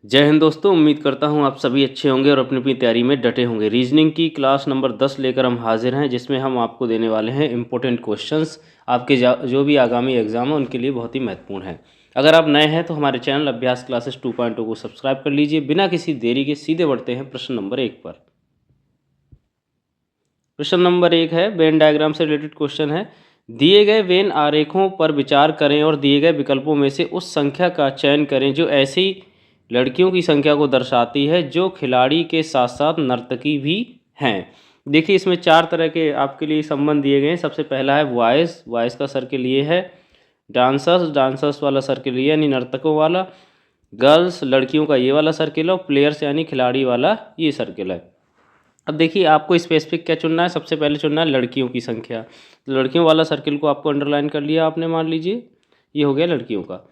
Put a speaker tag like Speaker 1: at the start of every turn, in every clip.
Speaker 1: जय हिंद दोस्तों, उम्मीद करता हूँ आप सभी अच्छे होंगे और अपनी अपनी तैयारी में डटे होंगे। रीजनिंग की क्लास नंबर 10 लेकर हम हाजिर हैं, जिसमें हम आपको देने वाले हैं इंपॉर्टेंट क्वेश्चंस। आपके जो भी आगामी एग्जाम है उनके लिए बहुत ही महत्वपूर्ण है। अगर आप नए हैं तो हमारे चैनल अभ्यास क्लासेस 2.0 को सब्सक्राइब कर लीजिए। बिना किसी देरी के सीधे बढ़ते हैं प्रश्न नंबर 1 पर। प्रश्न नंबर 1 है, वेन डायग्राम से रिलेटेड क्वेश्चन है। दिए गए वेन आरेखों पर विचार करें और दिए गए विकल्पों में से उस संख्या का चयन करें जो ऐसी लड़कियों की संख्या को दर्शाती है जो खिलाड़ी के साथ साथ नर्तकी भी हैं। देखिए, इसमें 4 तरह के आपके लिए संबंध दिए गए हैं। सबसे पहला है वॉयस, वॉयस का सर्किल ये है। डांसर्स, डांसर्स वाला सर्किल ये यानी नर्तकों वाला। गर्ल्स, लड़कियों का ये वाला सर्किल है। और प्लेयर्स यानी खिलाड़ी वाला ये सर्किल है। अब देखिए, आपको स्पेसिफिक क्या चुनना है। सबसे पहले चुनना है लड़कियों की संख्या। तो लड़कियों वाला सर्किल को आपको अंडरलाइन कर लिया आपने, मान लीजिए ये हो गया लड़कियों का।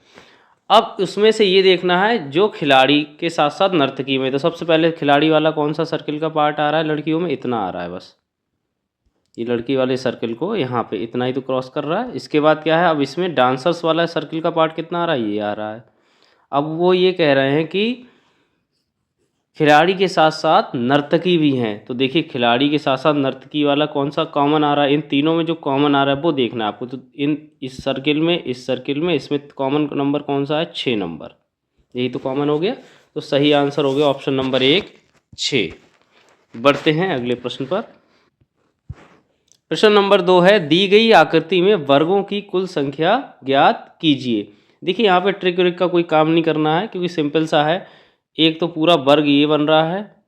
Speaker 1: अब उसमें से ये देखना है जो खिलाड़ी के साथ साथ नर्तकी में। तो सबसे पहले खिलाड़ी वाला कौन सा सर्किल का पार्ट आ रहा है लड़कियों में, इतना आ रहा है बस। ये लड़की वाले सर्किल को यहाँ पे इतना ही तो क्रॉस कर रहा है। इसके बाद क्या है, अब इसमें डांसर्स वाला सर्किल का पार्ट कितना आ रहा है, ये आ रहा है। अब वो ये कह रहे हैं कि खिलाड़ी के साथ साथ नर्तकी भी हैं। तो देखिए, खिलाड़ी के साथ साथ नर्तकी वाला कौन सा कॉमन आ रहा है, इन तीनों में जो कॉमन आ रहा है वो देखना है आपको। तो इस सर्किल में, इस सर्किल में, इसमें कॉमन नंबर कौन सा है, 6 नंबर। यही तो कॉमन हो गया। तो सही आंसर हो गया ऑप्शन नंबर 1, 6। बढ़ते हैं अगले प्रश्न पर। प्रश्न नंबर 2 है, दी गई आकृति में वर्गों की कुल संख्या ज्ञात कीजिए। देखिए, यहाँ पे ट्रिक व्रिक का कोई काम नहीं करना है क्योंकि सिंपल सा है। एक तो पूरा वर्ग ये बन रहा है,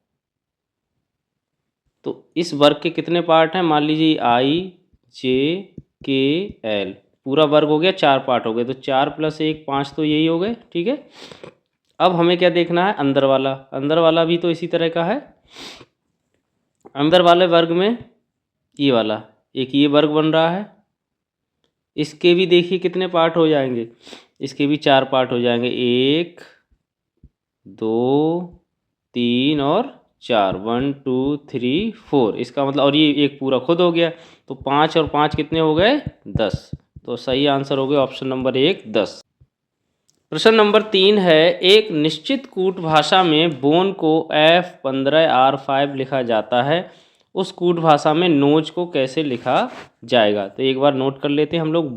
Speaker 1: तो इस वर्ग के कितने पार्ट हैं, मान लीजिए आई जे के एल, पूरा वर्ग हो गया, 4 पार्ट हो गए। तो 4 + 1 5, तो यही हो गए, ठीक है। अब हमें क्या देखना है, अंदर वाला। अंदर वाला भी तो इसी तरह का है। अंदर वाले वर्ग में ये वाला एक ये वर्ग बन रहा है। इसके भी देखिए कितने पार्ट हो जाएंगे, इसके भी 4 पार्ट हो जाएंगे, 1 2 3 और 4, 1 2 3 4। इसका मतलब, और ये एक पूरा खुद हो गया। तो 5 और 5 कितने हो गए, 10। तो सही आंसर हो गया ऑप्शन नंबर 1, 10। प्रश्न नंबर 3 है, एक निश्चित कूट भाषा में बोन को F15R5 लिखा जाता है। उस कूट भाषा में नोच को कैसे लिखा जाएगा। तो एक बार नोट कर लेते हैं हम लोग।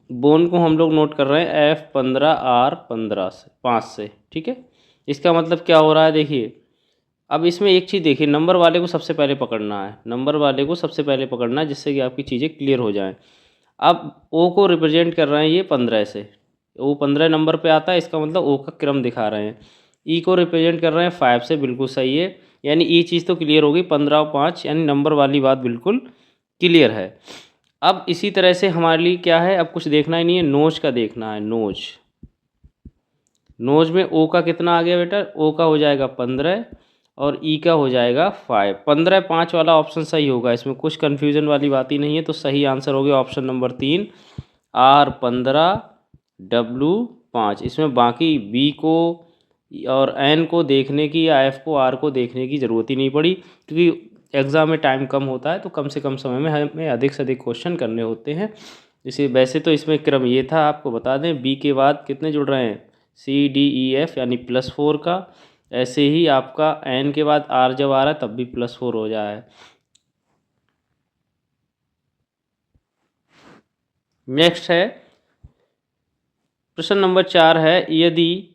Speaker 1: बोन को हम लोग नोट कर रहे हैं F15R15 से, 5 से, ठीक है। इसका मतलब क्या हो रहा है, देखिए। अब इसमें एक चीज़ देखिए, नंबर वाले को सबसे पहले पकड़ना है। नंबर वाले को सबसे पहले पकड़ना है जिससे कि आपकी चीज़ें क्लियर हो जाएं। अब ओ को रिप्रेजेंट कर रहे हैं ये 15 से। ओ 15 नंबर पे आता है, इसका मतलब ओ का क्रम दिखा रहे हैं। ई को रिप्रेजेंट कर रहे हैं 5 से, बिल्कुल सही है। यानी ये चीज़ तो क्लियर होगी, 15 और 5 यानी नंबर वाली बात बिल्कुल क्लियर है। अब इसी तरह से हमारे लिए क्या है, अब कुछ देखना ही नहीं है, नोच का देखना है। नोच में ओ का कितना आ गया बेटा, ओ का हो जाएगा 15 और ई का हो जाएगा 5। 15 5 वाला ऑप्शन सही होगा, इसमें कुछ कन्फ्यूजन वाली बात ही नहीं है। तो सही आंसर हो गया ऑप्शन नंबर 3, R15W5। इसमें बाकी बी को और एन को देखने की या एफ को आर को देखने की ज़रूरत ही नहीं पड़ी, क्योंकि एग्ज़ाम में टाइम कम होता है तो कम से कम समय में हमें अधिक से अधिक क्वेश्चन करने होते हैं। इसे वैसे तो इसमें क्रम ये था, आपको बता दें, बी के बाद कितने जुड़ रहे हैं, CDEF यानी +4 का। ऐसे ही आपका एन के बाद आर जब आ रहा है तब भी +4 हो जाए। नेक्स्ट है प्रश्न नंबर 4 है, यदि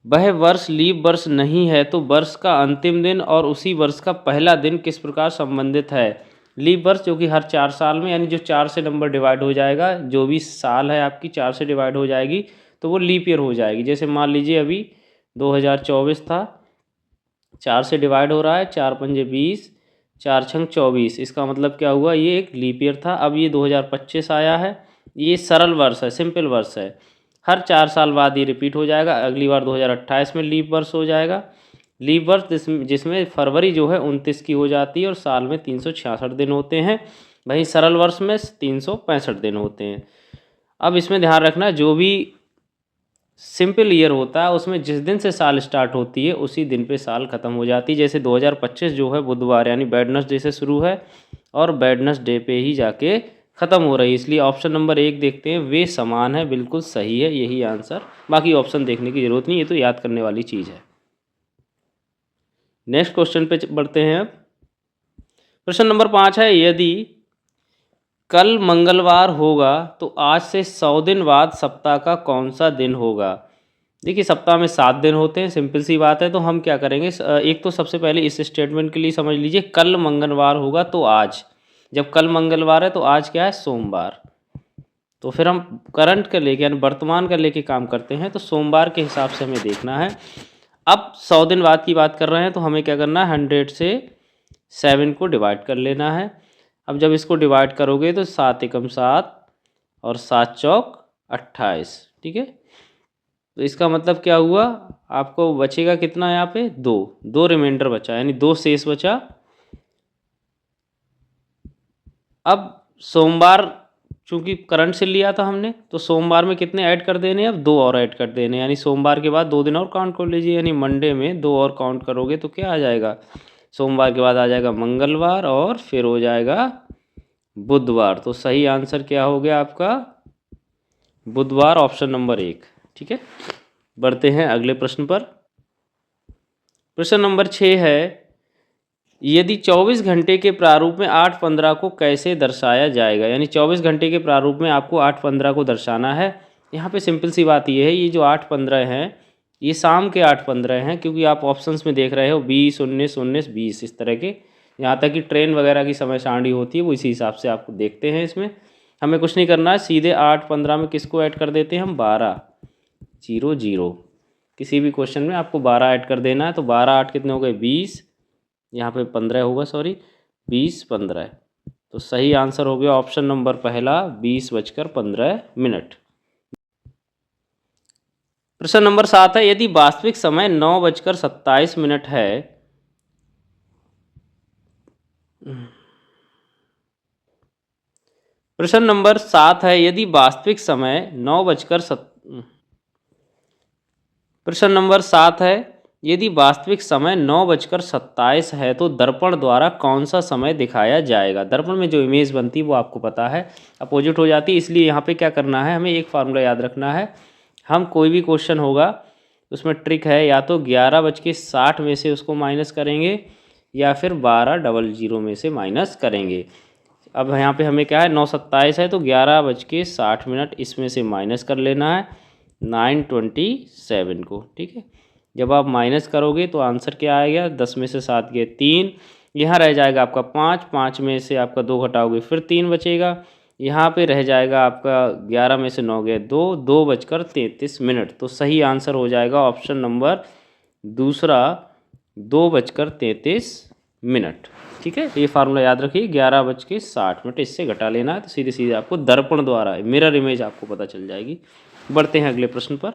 Speaker 1: वह वर्ष लीप वर्ष नहीं है तो वर्ष का अंतिम दिन और उसी वर्ष का पहला दिन किस प्रकार संबंधित है। लीप वर्ष जो कि हर 4 साल में, यानी जो 4 से नंबर डिवाइड हो जाएगा, जो भी साल है आपकी 4 से डिवाइड हो जाएगी तो वो लीप ईयर हो जाएगी। जैसे मान लीजिए अभी 2024 था, 4 से डिवाइड हो रहा है, 4 पंजे 20, 4 छंग 24। इसका मतलब क्या हुआ, ये एक लीप ईयर था। अब ये 2025 आया है, ये सरल वर्ष है, सिंपल वर्ष है। हर 4 साल बाद ये रिपीट हो जाएगा। अगली बार 2028 में लीप वर्ष हो जाएगा। लीप वर्ष जिसमें फरवरी जो है 29 की हो जाती है और साल में 366 दिन होते हैं। वहीं सरल वर्ष में 365 दिन होते हैं। अब इसमें ध्यान रखना, जो भी सिंपल ईयर होता है उसमें जिस दिन से साल स्टार्ट होती है उसी दिन पे साल ख़त्म हो जाती है। जैसे 2025 जो है बुधवार यानी वेडनेसडे से शुरू है और वेडनेसडे पे ही जाके ख़त्म हो रही है, इसलिए ऑप्शन नंबर 1 देखते हैं, वे समान है, बिल्कुल सही है, यही आंसर। बाकी ऑप्शन देखने की ज़रूरत नहीं, ये तो याद करने वाली चीज़ है। नेक्स्ट क्वेश्चन पे बढ़ते हैं। अब प्रश्न नंबर 5 है, यदि कल मंगलवार होगा तो आज से 100 दिन बाद सप्ताह का कौन सा दिन होगा। देखिए सप्ताह में 7 दिन होते हैं, सिंपल सी बात है। तो हम क्या करेंगे, एक तो सबसे पहले इस स्टेटमेंट के लिए समझ लीजिए, कल मंगलवार होगा तो आज, जब कल मंगलवार है तो आज क्या है, सोमवार। तो फिर हम करंट का लेके यानी वर्तमान का लेके काम करते हैं, तो सोमवार के हिसाब से हमें देखना है। अब 100 दिन बाद की बात कर रहे हैं तो हमें क्या करना है, 100 से 7 को डिवाइड कर लेना है। अब जब इसको डिवाइड करोगे तो 7 एकम 7 और 7 चौक 28, ठीक है। तो इसका मतलब क्या हुआ, आपको बचेगा कितना यहाँ पे, 2 रिमाइंडर बचा, यानी 2 शेष बचा। अब सोमवार चूंकि करंट से लिया था हमने, तो सोमवार में कितने ऐड कर देने, अब 2 और ऐड कर देने, यानी सोमवार के बाद 2 दिन और काउंट कर लीजिए, यानी मंडे में 2 और काउंट करोगे तो क्या आ जाएगा, सोमवार के बाद आ जाएगा मंगलवार और फिर हो जाएगा बुधवार। तो सही आंसर क्या हो गया आपका, बुधवार, ऑप्शन नंबर 1, ठीक है। बढ़ते हैं अगले प्रश्न पर। प्रश्न नंबर 6 है, यदि 24 घंटे के प्रारूप में 8:15 को कैसे दर्शाया जाएगा। यानी 24 घंटे के प्रारूप में आपको 8:15 को दर्शाना है। यहाँ पे सिंपल सी बात ये है, ये जो 8:15 हैं ये शाम के 8:15 हैं, क्योंकि आप ऑप्शंस में देख रहे हो 20, 19, 19, 20 इस तरह के, यहाँ तक कि ट्रेन वगैरह की समय सारणी होती है वो इसी हिसाब से आपको देखते हैं। इसमें हमें कुछ नहीं करना है, सीधे 8:15 में किसको ऐड कर देते हैं हम, 12:00। किसी भी क्वेश्चन में आपको 12 ऐड कर देना है। तो 12, 8 कितने हो गए, 20, यहाँ पे 15 होगा, सॉरी 20, 15। तो सही आंसर हो गया ऑप्शन नंबर पहला, 20:15। प्रश्न नंबर 7 है, यदि वास्तविक समय 9:27 है, प्रश्न नंबर 7 है, यदि वास्तविक समय 9 बजकर प्रश्न नंबर 7 है, यदि वास्तविक समय 9:27 है तो दर्पण द्वारा कौन सा समय दिखाया जाएगा। दर्पण में जो इमेज बनती है वो आपको पता है अपोजिट हो जाती है, इसलिए यहाँ पे क्या करना है, हमें एक फार्मूला याद रखना है। हम कोई भी क्वेश्चन होगा उसमें ट्रिक है, या तो 11:60 में से उसको माइनस करेंगे या फिर 12:00 में से माइनस करेंगे। अब यहाँ पे हमें क्या है, 9:27 है तो 11:60 इसमें से माइनस कर लेना है 9:27 को, ठीक है। जब आप माइनस करोगे तो आंसर क्या आएगा, 10 में से 7 गए 3, यहाँ रह जाएगा आपका 5, 5 में से आपका 2 घटाओगे फिर 3 बचेगा, यहाँ पे रह जाएगा आपका 11 में से 9 गए 2, 2:33। तो सही आंसर हो जाएगा ऑप्शन नंबर दूसरा, 2:33, ठीक है। ये फार्मूला याद रखिए, 11:60, इससे घटा लेना है तो सीधे सीधे आपको दर्पण द्वारा मिरर इमेज आपको पता चल जाएगी। बढ़ते हैं अगले प्रश्न पर।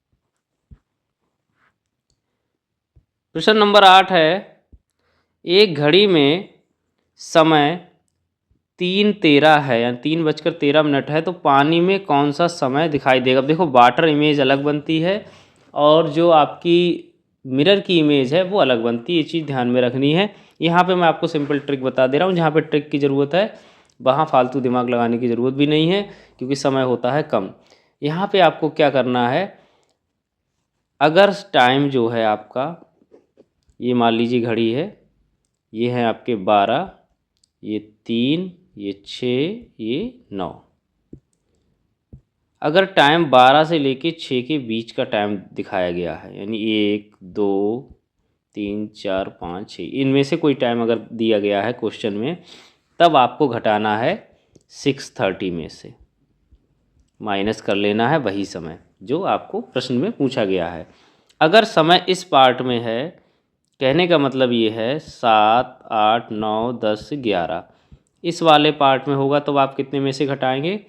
Speaker 1: प्रश्न नंबर 8 है, एक घड़ी में समय 3:13 है, यानी 3:13 है, तो पानी में कौन सा समय दिखाई देगा। अब देखो वाटर इमेज अलग बनती है और जो आपकी मिरर की इमेज है वो अलग बनती है, ये चीज़ ध्यान में रखनी है। यहाँ पे मैं आपको सिंपल ट्रिक बता दे रहा हूँ, जहाँ पे ट्रिक की ज़रूरत है वहाँ फालतू दिमाग लगाने की ज़रूरत भी नहीं है, क्योंकि समय होता है कम। यहाँ पे आपको क्या करना है, अगर टाइम जो है आपका, ये मान लीजिए घड़ी है, ये है आपके 12, ये 3, ये 6, ये 9। अगर टाइम 12 से लेके 6 के बीच का टाइम दिखाया गया है, यानी 1, 2, 3, 4, 5, 6, इनमें से कोई टाइम अगर दिया गया है क्वेश्चन में, तब आपको घटाना है 6:30 में से, माइनस कर लेना है वही समय जो आपको प्रश्न में पूछा गया है। अगर समय इस पार्ट में है, कहने का मतलब ये है 7, 8, 9, 10, 11, इस वाले पार्ट में होगा तो आप कितने में से घटाएंगे,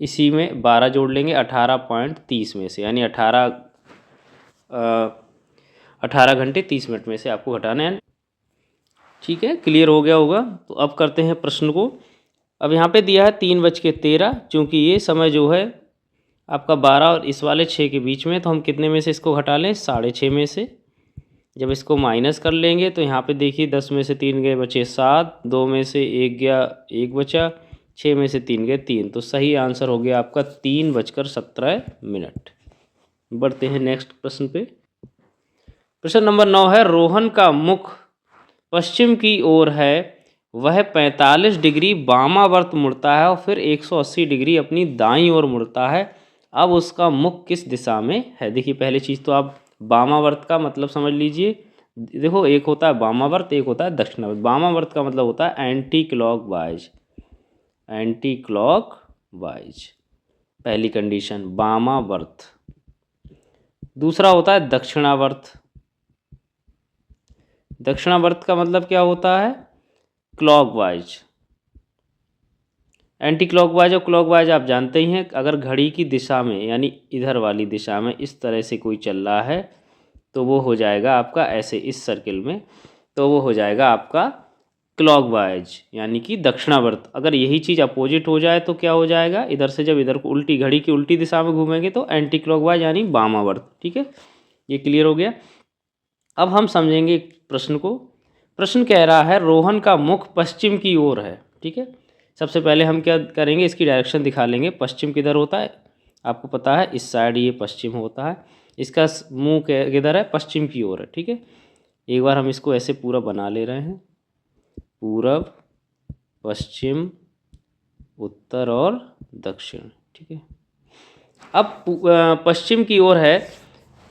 Speaker 1: इसी में 12 जोड़ लेंगे 18.30 में से, यानी 18 घंटे 30 मिनट में से आपको घटाना है, ठीक है। क्लियर हो गया होगा। तो अब करते हैं प्रश्न को। अब यहाँ पे दिया है 3:13, चूँकि ये समय जो है आपका 12 और इस वाले 6 के बीच में, तो हम कितने में से इसको घटा लें, 6:30 में से। जब इसको माइनस कर लेंगे तो यहाँ पे देखिए 10 में से 3 गए बचे 7, 2 में से 1 गया 1 बचा, 6 में से 3 गए 3, तो सही आंसर हो गया आपका 3:17। बढ़ते हैं नेक्स्ट प्रश्न पे। प्रश्न नंबर 9 है, रोहन का मुख पश्चिम की ओर है, वह 45 डिग्री वामावर्त मुड़ता है और फिर 180 डिग्री अपनी दाईं ओर मुड़ता है। अब उसका मुख किस दिशा में है? देखिए पहली चीज़ तो आप वामावर्त का मतलब समझ लीजिए। देखो एक होता है वामावर्त, एक होता है दक्षिणावर्त। वामावर्त का मतलब होता है एंटी क्लॉकवाइज, एंटी क्लॉकवाइज पहली कंडीशन वामावर्त। दूसरा होता है दक्षिणावर्त। दक्षिणावर्त का मतलब क्या होता है? क्लॉकवाइज। एंटी क्लॉकवाइज और क्लॉकवाइज आप जानते ही हैं, अगर घड़ी की दिशा में यानी इधर वाली दिशा में इस तरह से कोई चल रहा है तो वो हो जाएगा आपका ऐसे इस सर्किल में, तो वो हो जाएगा आपका क्लॉकवाइज यानी कि दक्षिणावर्त। अगर यही चीज़ अपोजिट हो जाए तो क्या हो जाएगा? इधर से जब इधर को उल्टी घड़ी की उल्टी दिशा में घूमेंगे तो एंटी क्लॉकवाइज यानी वामावर्त। ठीक है, ये क्लियर हो गया। अब हम समझेंगे प्रश्न को। प्रश्न कह रहा है रोहन का मुख पश्चिम की ओर है। ठीक है, सबसे पहले हम क्या करेंगे, इसकी डायरेक्शन दिखा लेंगे। पश्चिम किधर होता है? आपको पता है इस साइड ये पश्चिम होता है। इसका मुंह किधर है? पश्चिम की ओर है। ठीक है, एक बार हम इसको ऐसे पूरा बना ले रहे हैं, पूरब, पश्चिम, उत्तर और दक्षिण। ठीक है, अब पश्चिम की ओर है,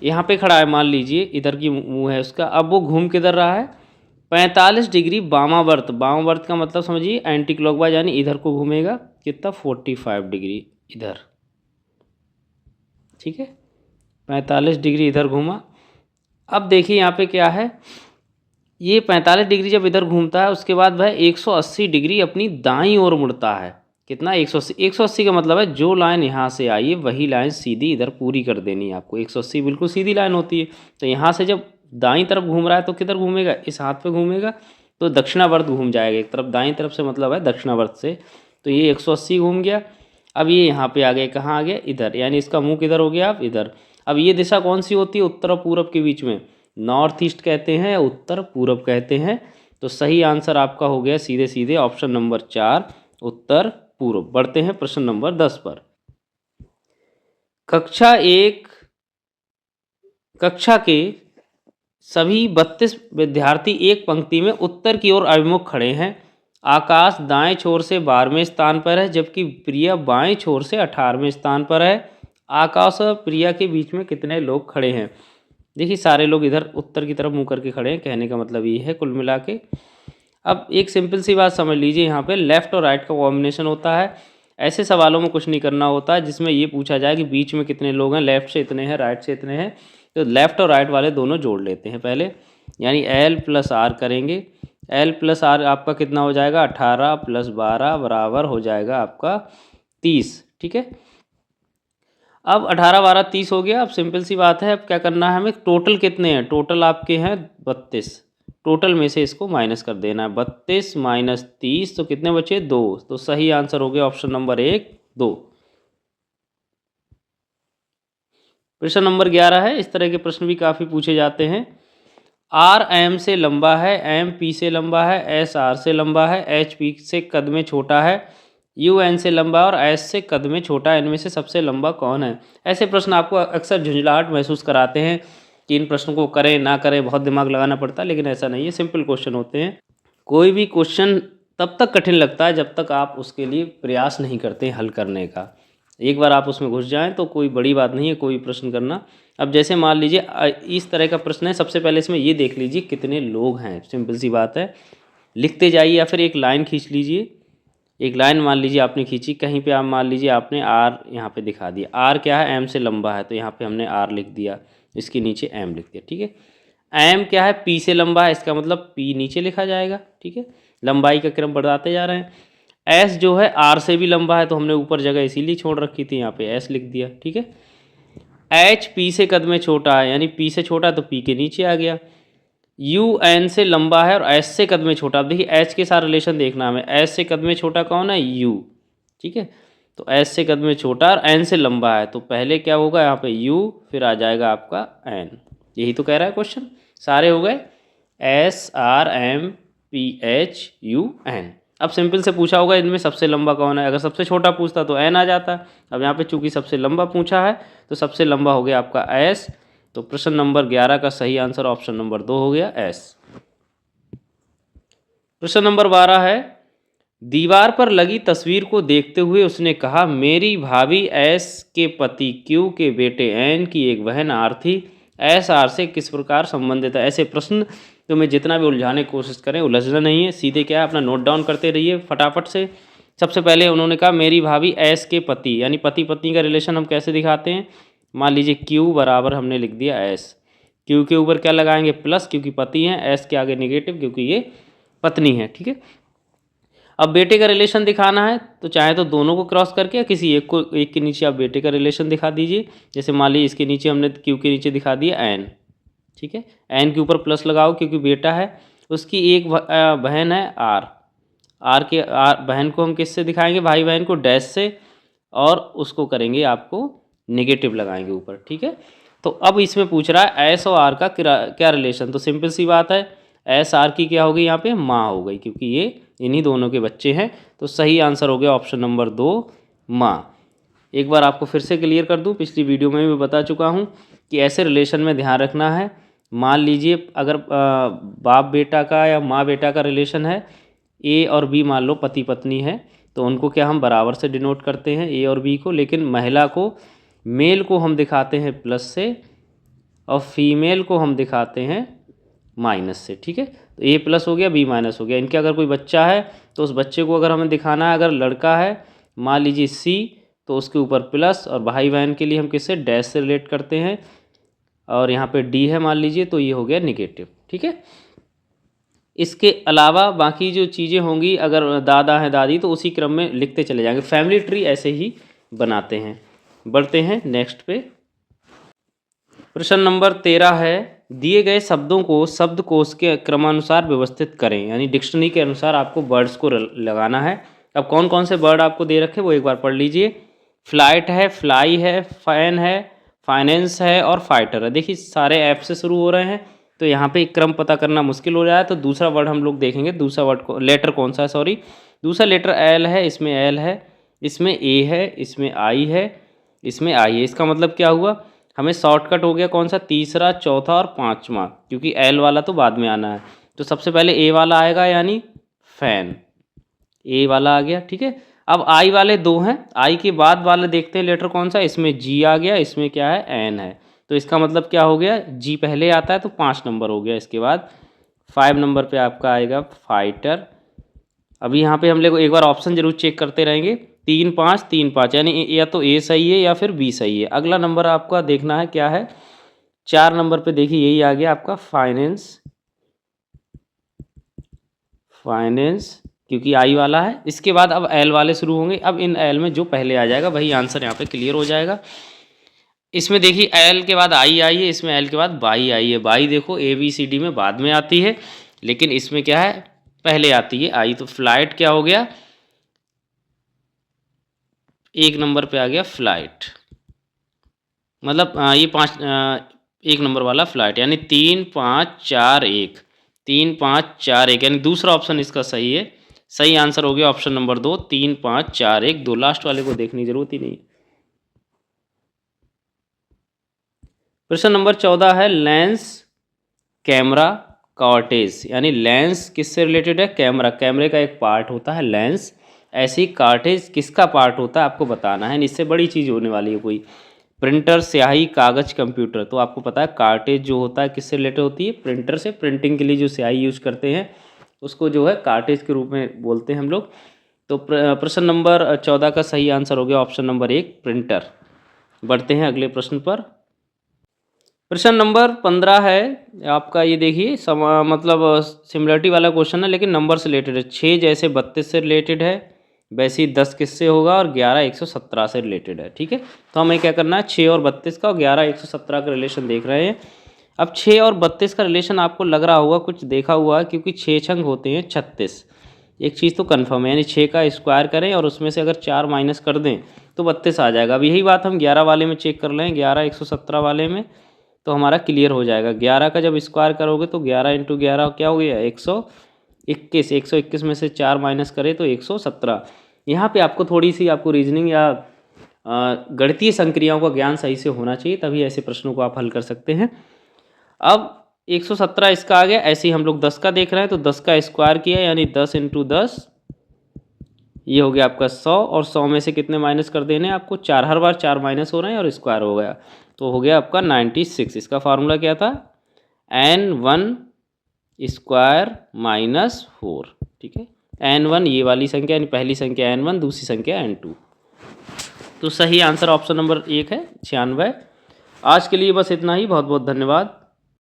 Speaker 1: यहाँ पे खड़ा है मान लीजिए, इधर की मुंह है उसका। अब वो घूम किधर रहा है? 45 डिग्री वामावर्त। वामावर्त का मतलब समझिए एंटी क्लॉकवाइज यानी इधर को घूमेगा। कितना? 45 डिग्री इधर। ठीक है, 45 डिग्री इधर घूमा। अब देखिए यहाँ पे क्या है, ये 45 डिग्री जब इधर घूमता है उसके बाद वह 180 डिग्री अपनी दाईं ओर मुड़ता है। कितना? 180। 180 का मतलब है जो लाइन यहाँ से आई है वही लाइन सीधी इधर पूरी कर देनी है आपको। 180 बिल्कुल सीधी लाइन होती है। तो यहाँ से जब दाईं तरफ घूम रहा है तो किधर घूमेगा? इस हाथ पे घूमेगा तो दक्षिणावर्त घूम जाएगा एक तरफ। दाईं तरफ से मतलब है दक्षिणावर्त से। तो ये 180 घूम गया। अब ये यहाँ पे आ गए, कहाँ आ गया? इधर, यानी इसका मुँह किधर हो गया? आप इधर। अब ये दिशा कौन सी होती है उत्तर और पूरब के बीच में? नॉर्थ ईस्ट कहते हैं या उत्तर पूरब कहते हैं। तो सही आंसर आपका हो गया सीधे सीधे ऑप्शन नंबर 4 उत्तर पूर्व। बढ़ते हैं प्रश्न नंबर 10 पर। कक्षा के सभी 32 विद्यार्थी एक पंक्ति में उत्तर की ओर अभिमुख खड़े हैं। आकाश दाएं छोर से 12वें स्थान पर है जबकि प्रिया बाएं छोर से 18वें स्थान पर है। आकाश और प्रिया के बीच में कितने लोग खड़े हैं? देखिए सारे लोग इधर उत्तर की तरफ मुंह करके खड़े हैं, कहने का मतलब ये है कुल मिला के। अब एक सिंपल सी बात समझ लीजिए, यहाँ पे लेफ़्ट और राइट का कॉम्बिनेशन होता है। ऐसे सवालों में कुछ नहीं करना होता है जिसमें ये पूछा जाए कि बीच में कितने लोग हैं, लेफ़्ट से इतने हैं, राइट से इतने हैं। तो लेफ़्ट और राइट वाले दोनों जोड़ लेते हैं पहले, यानी L + R करेंगे। L + R आपका कितना हो जाएगा? 18 + 12 बराबर हो जाएगा आपका 30। ठीक है, अब 18, 12, 30 हो गया। अब सिंपल सी बात है, अब क्या करना है हमें? टोटल कितने हैं? टोटल आपके हैं 32। टोटल में से इसको माइनस कर देना है। 32 - 30 तो कितने बचे? 2। तो सही आंसर हो गया ऑप्शन नंबर 1 2। प्रश्न नंबर 11 है। इस तरह के प्रश्न भी काफ़ी पूछे जाते हैं। R M से लंबा है, M P से लंबा है, S R से लंबा है, H P से कद में छोटा है, U N से लंबा और S से कद में छोटा है। इनमें से सबसे लंबा कौन है? ऐसे प्रश्न आपको अक्सर झुंझलाहट महसूस कराते हैं कि इन प्रश्नों को करें ना करें, बहुत दिमाग लगाना पड़ता है, लेकिन ऐसा नहीं है, सिंपल क्वेश्चन होते हैं। कोई भी क्वेश्चन तब तक कठिन लगता है जब तक आप उसके लिए प्रयास नहीं करते हल करने का। एक बार आप उसमें घुस जाएं तो कोई बड़ी बात नहीं है कोई प्रश्न करना। अब जैसे मान लीजिए इस तरह का प्रश्न है, सबसे पहले इसमें ये देख लीजिए कितने लोग हैं। सिंपल सी बात है, लिखते जाइए या फिर एक लाइन खींच लीजिए। एक लाइन मान लीजिए आपने खींची, कहीं पे आप मान लीजिए आपने R यहाँ पे दिखा दिया। R क्या है? M से लंबा है, तो यहाँ पे हमने R लिख दिया, इसके नीचे M लिख दिया। ठीक है, M क्या है? P से लंबा है, इसका मतलब P नीचे लिखा जाएगा। ठीक है, लंबाई का क्रम बढ़ाते जा रहे हैं। S जो है R से भी लंबा है, तो हमने ऊपर जगह इसीलिए छोड़ रखी थी, यहाँ पे S लिख दिया। ठीक है, H P से कद में छोटा है, यानी P से छोटा तो P के नीचे आ गया। U N से लंबा है और S से कद में छोटा। अब देखिए H के साथ रिलेशन देखना हमें, S से कद में छोटा कौन है? U। ठीक है, तो S से कद में छोटा और N से लंबा है, तो पहले क्या होगा यहाँ पे? U, फिर आ जाएगा आपका N। यही तो कह रहा है क्वेश्चन। सारे हो गए S R M P H U N। अब सिंपल से पूछा होगा इनमें सबसे लंबा कौन है, अगर सबसे छोटा पूछता तो एन आ जाता। अब यहाँ पे चूंकि सबसे लंबा पूछा है तो सबसे लंबा हो गया आपका एस। तो प्रश्न नंबर 11 का सही आंसर ऑप्शन नंबर 2 हो गया एस। प्रश्न नंबर 12 है, दीवार पर लगी तस्वीर को देखते हुए उसने कहा, मेरी भाभी एस के पति क्यू के बेटे एन की एक बहन आर थी, एस आर से किस प्रकार संबंधित है। ऐसे प्रश्न तो मैं जितना भी उलझाने की कोशिश करें, उलझना नहीं है, सीधे क्या है अपना नोट डाउन करते रहिए फटाफट से। सबसे पहले उन्होंने कहा मेरी भाभी एस के पति, यानी पति पत्नी का रिलेशन हम कैसे दिखाते हैं। मान लीजिए क्यू बराबर हमने लिख दिया एस, क्यू के ऊपर क्या लगाएंगे प्लस क्योंकि पति हैं, एस के आगे नेगेटिव क्योंकि ये पत्नी है। ठीक है, अब बेटे का रिलेशन दिखाना है तो चाहे तो दोनों को क्रॉस करके या किसी एक के नीचे आप बेटे का रिलेशन दिखा दीजिए। जैसे मान लीजिए इसके नीचे हमने क्यू के नीचे दिखा दिया एन। ठीक है, एन के ऊपर प्लस लगाओ क्योंकि बेटा है, उसकी एक बहन है आर, बहन को हम किससे दिखाएंगे, भाई बहन को डैश से, और उसको करेंगे आपको नेगेटिव लगाएंगे ऊपर। ठीक है, तो अब इसमें पूछ रहा है एस और आर का क्या रिलेशन। तो सिंपल सी बात है, एस आर की क्या हो गई यहाँ पे माँ हो गई क्योंकि ये इन्हीं दोनों के बच्चे हैं। तो सही आंसर हो गया ऑप्शन नंबर 2 माँ। एक बार आपको फिर से क्लियर कर दूं, पिछली वीडियो में भी बता चुका हूं कि ऐसे रिलेशन में ध्यान रखना है। मान लीजिए अगर बाप बेटा का या माँ बेटा का रिलेशन है, ए और बी मान लो पति पत्नी है, तो उनको क्या हम बराबर से डिनोट करते हैं ए और बी को, लेकिन महिला को मेल को हम दिखाते हैं प्लस से और फीमेल को हम दिखाते हैं माइनस से। ठीक है, तो ए प्लस हो गया बी माइनस हो गया। इनके अगर कोई बच्चा है तो उस बच्चे को अगर हमें दिखाना है, अगर लड़का है मान लीजिए सी तो उसके ऊपर प्लस, और भाई बहन के लिए हम किससे डैश से रिलेट करते हैं, और यहाँ पे डी है मान लीजिए तो ये हो गया निगेटिव। ठीक है, इसके अलावा बाकी जो चीज़ें होंगी, अगर दादा है दादी तो उसी क्रम में लिखते चले जाएंगे। फैमिली ट्री ऐसे ही बनाते हैं। बढ़ते हैं नेक्स्ट पे। प्रश्न नंबर 13 है, दिए गए शब्दों को शब्दकोश के क्रमानुसार व्यवस्थित करें, यानी डिक्शनरी के अनुसार आपको वर्ड्स को लगाना है। अब कौन कौन से वर्ड आपको दे रखे वो एक बार पढ़ लीजिए। फ्लाइट है, फ्लाई है, फैन है, फाइनेंस है और फाइटर है। देखिए सारे ऐप से शुरू हो रहे हैं तो यहाँ पे क्रम पता करना मुश्किल हो रहा है। तो दूसरा वर्ड हम लोग देखेंगे, दूसरा वर्ड को लेटर कौन सा है, सॉरी दूसरा लेटर एल है, इसमें एल है, इसमें ए है, इसमें आई है, इसमें आई है। इसका मतलब क्या हुआ, हमें शॉर्टकट हो गया कौन सा, तीसरा चौथा और पाँचवा, क्योंकि एल वाला तो बाद में आना है। तो सबसे पहले ए वाला आएगा यानी फैन, ए वाला आ गया। ठीक है, अब आई वाले दो हैं, आई के बाद वाले देखते हैं लेटर कौन सा, इसमें जी आ गया, इसमें क्या है एन है। तो इसका मतलब क्या हो गया, जी पहले आता है तो 5 नंबर हो गया। इसके बाद 5 नंबर पे आपका आएगा फाइटर। अभी यहाँ पे हम लोग एक बार ऑप्शन जरूर चेक करते रहेंगे, 3 5 3 5, यानी या तो ए सही है या फिर बी सही है। अगला नंबर आपका देखना है क्या है, 4 नंबर पे देखिए यही आ गया आपका फाइनेंस, फाइनेंस क्योंकि आई वाला है। इसके बाद अब एल वाले शुरू होंगे। अब इन एल में जो पहले आ जाएगा वही आंसर यहाँ पे क्लियर हो जाएगा। इसमें देखिए एल के बाद आई आई है, इसमें एल के बाद बाई आई है। बाई देखो ए बी सी डी में बाद में आती है, लेकिन इसमें क्या है पहले आती है आई। तो फ्लाइट क्या हो गया, 1 नंबर पे आ गया फ्लाइट, मतलब ये 1 नंबर वाला फ्लाइट, यानी 3 5 4 1, 3 5 4 1, यानी दूसरा ऑप्शन इसका सही है। सही आंसर हो गया ऑप्शन नंबर 2, 3 5 4 1 2। लास्ट वाले को देखने की जरूरत ही नहीं। प्रश्न नंबर 14 है, लेंस कैमरा कार्टेज, यानी लेंस किससे रिलेटेड है, कैमरा, कैमरे का एक पार्ट होता है लेंस। ऐसे ही कार्टेज किसका पार्ट होता है आपको बताना है। इससे बड़ी चीज़ होने वाली है कोई, प्रिंटर, स्याही, कागज, कंप्यूटर। तो आपको पता है कार्टेज जो होता है किससे रिलेटेड होती है, प्रिंटर से। प्रिंटिंग के लिए जो स्याही यूज करते हैं उसको जो है कार्टेज के रूप में बोलते हैं हम लोग। तो प्रश्न नंबर 14 का सही आंसर हो गया ऑप्शन नंबर 1 प्रिंटर। बढ़ते हैं अगले प्रश्न पर। प्रश्न नंबर 15 है आपका, ये देखिए मतलब सिमिलरिटी वाला क्वेश्चन है लेकिन नंबर से रिलेटेड है। 6 जैसे 32 से रिलेटेड है, वैसे ही 10 किससे होगा, और 11 117 से रिलेटेड है। ठीक है, तो हमें क्या करना है, 6 और 32 का और 11 117 का रिलेशन देख रहे हैं। अब 6 और 32 का रिलेशन आपको लग रहा होगा कुछ देखा हुआ है, क्योंकि 6 छंग होते हैं 36। एक चीज़ तो कन्फर्म है, यानी 6 का स्क्वायर करें और उसमें से अगर 4 माइनस कर दें तो 32 आ जाएगा। अब यही बात हम 11 वाले में चेक कर लें, 11 117 वाले में, तो हमारा क्लियर हो जाएगा। 11 का जब स्क्वायर करोगे तो 11 × 11 क्या हो गया, 21, 121 में से 4 माइनस करें तो 117। यहाँ पे आपको थोड़ी सी आपको रीजनिंग या गणितीय संक्रियाओं का ज्ञान सही से होना चाहिए, तभी ऐसे प्रश्नों को आप हल कर सकते हैं। अब 117 इसका आ गया। ऐसे ही हम लोग 10 का देख रहे हैं, तो 10 का स्क्वायर किया यानी 10 × 10, ये हो गया आपका 100, और 100 में से कितने माइनस कर देने आपको 4, हर बार 4 माइनस हो रहे हैं और स्क्वायर हो गया, तो हो गया आपका 96। इसका फार्मूला क्या था, n1 स्क्वायर माइनस 4, ठीक है। n1 ये वाली संख्या यानी पहली संख्या n1, दूसरी संख्या n2, तो सही आंसर ऑप्शन नंबर 1 है 96। आज के लिए बस इतना ही, बहुत बहुत धन्यवाद।